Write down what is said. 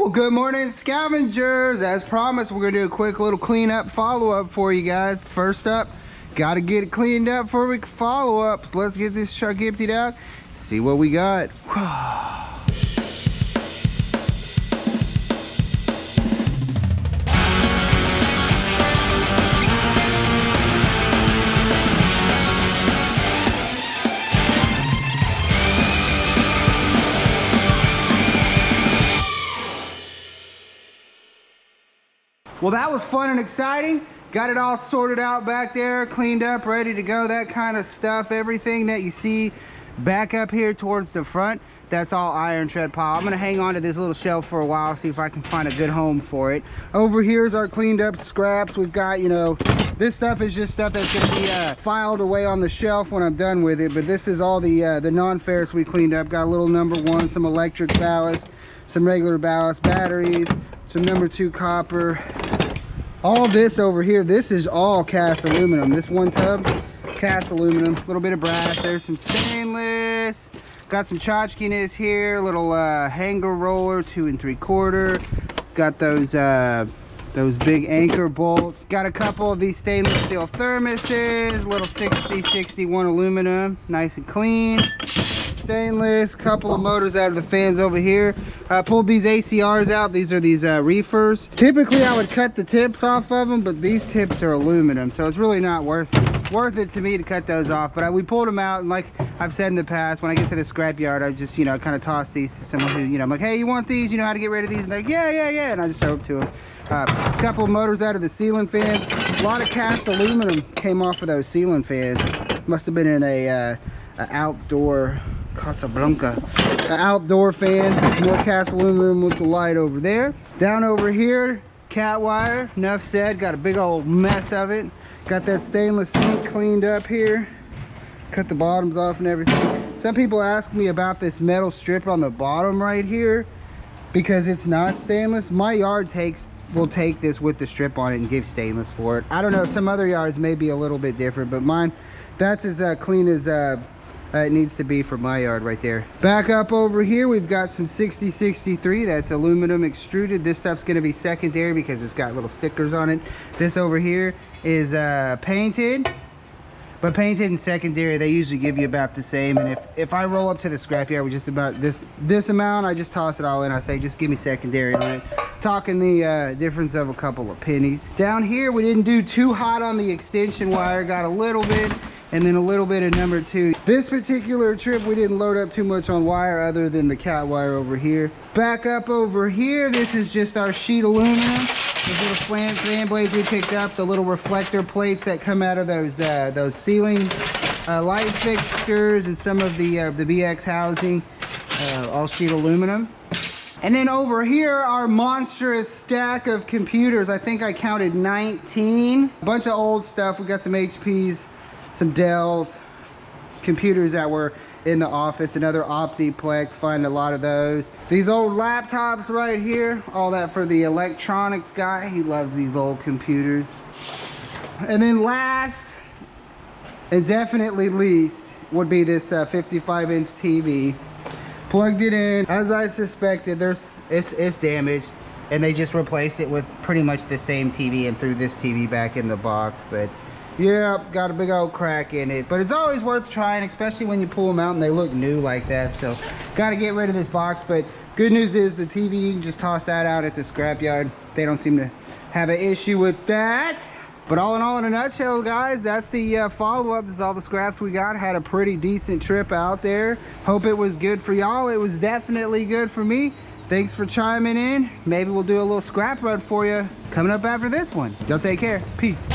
Well, good morning, scavengers. As promised, we're gonna do a quick little cleanup follow-up for you guys. First up, gotta get it cleaned up before we can follow up. So let's get this truck emptied out, see what we got. Well, that was fun and exciting. Got it all sorted out back there, cleaned up, ready to go, that kind of stuff. Everything that you see back up here towards the front, that's all iron tread pile. I'm gonna hang on to this little shelf for a while, see if I can find a good home for it. Over here's our cleaned up scraps. We've got, you know, this stuff is just stuff that's gonna be filed away on the shelf when I'm done with it. But this is all the non-ferrous we cleaned up. Got a little number 1, some electric ballast, some regular ballast, batteries, some number 2 copper. All this over here, this is all cast aluminum. This one tub, cast aluminum. A little bit of brass. There's some stainless. Got some tchotchkiness here. Little hanger roller, 2 3/4. Got those big anchor bolts. Got a couple of these stainless steel thermoses. Little 6061 aluminum, nice and clean. Stainless, couple of motors out of the fans over here. Pulled these ACRs out. These are these reefers. Typically I would cut the tips off of them, but these tips are aluminum, so it's really not worth it to me to cut those off. But we pulled them out, and like I've said in the past, when I get to the scrapyard, I just, you know, kind of toss these to someone who, you know, I'm like, hey, you want these? You know how to get rid of these? And they're like, yeah, and I just throw them to them. A couple of motors out of the ceiling fans. A lot of cast aluminum came off of those ceiling fans. Must have been in a outdoor Casablanca. An outdoor fan. More cast aluminum with the light over there. Down over here, cat wire. Enough said. Got a big old mess of it. Got that stainless sink cleaned up here. Cut the bottoms off and everything. Some people ask me about this metal strip on the bottom right here because it's not stainless. My yard will take this with the strip on it and give stainless for it. I don't know, some other yards may be a little bit different, but mine, that's as clean as it needs to be for my yard right there. Back up over here, we've got some 6063. That's aluminum extruded. This stuff's gonna be secondary because it's got little stickers on it. This over here is painted, but painted and secondary, they usually give you about the same. And if I roll up to the scrapyard with just about this amount, I just toss it all in. I say, just give me secondary on it. Talking the difference of a couple of pennies. Down here, we didn't do too hot on the extension wire. Got a little bit, and then a little bit of number 2. This particular trip, we didn't load up too much on wire other than the cat wire over here. Back up over here, this is just our sheet aluminum. Those little fan blades we picked up, the little reflector plates that come out of those ceiling light fixtures, and some of the BX housing, all sheet aluminum. And then over here, our monstrous stack of computers. I think I counted 19. A bunch of old stuff. We got some HPs, some Dells, computers that were in the office, another Optiplex, find a lot of those. These old laptops right here, all that for the electronics guy. He loves these old computers. And then last, and definitely least, would be this 55-inch TV. Plugged it in, as I suspected, it's damaged, and they just replaced it with pretty much the same TV and threw this TV back in the box. But yeah, got a big old crack in it, but it's always worth trying, especially when you pull them out and they look new like that. So got to get rid of this box. But good news is the TV, you can just toss that out at the scrapyard. They don't seem to have an issue with that. But all in all, in a nutshell, guys, that's the follow-up. This is all the scraps we got. Had a pretty decent trip out there. Hope it was good for y'all. It was definitely good for me. Thanks for chiming in. Maybe we'll do a little scrap run for you coming up after this one. Y'all take care. Peace.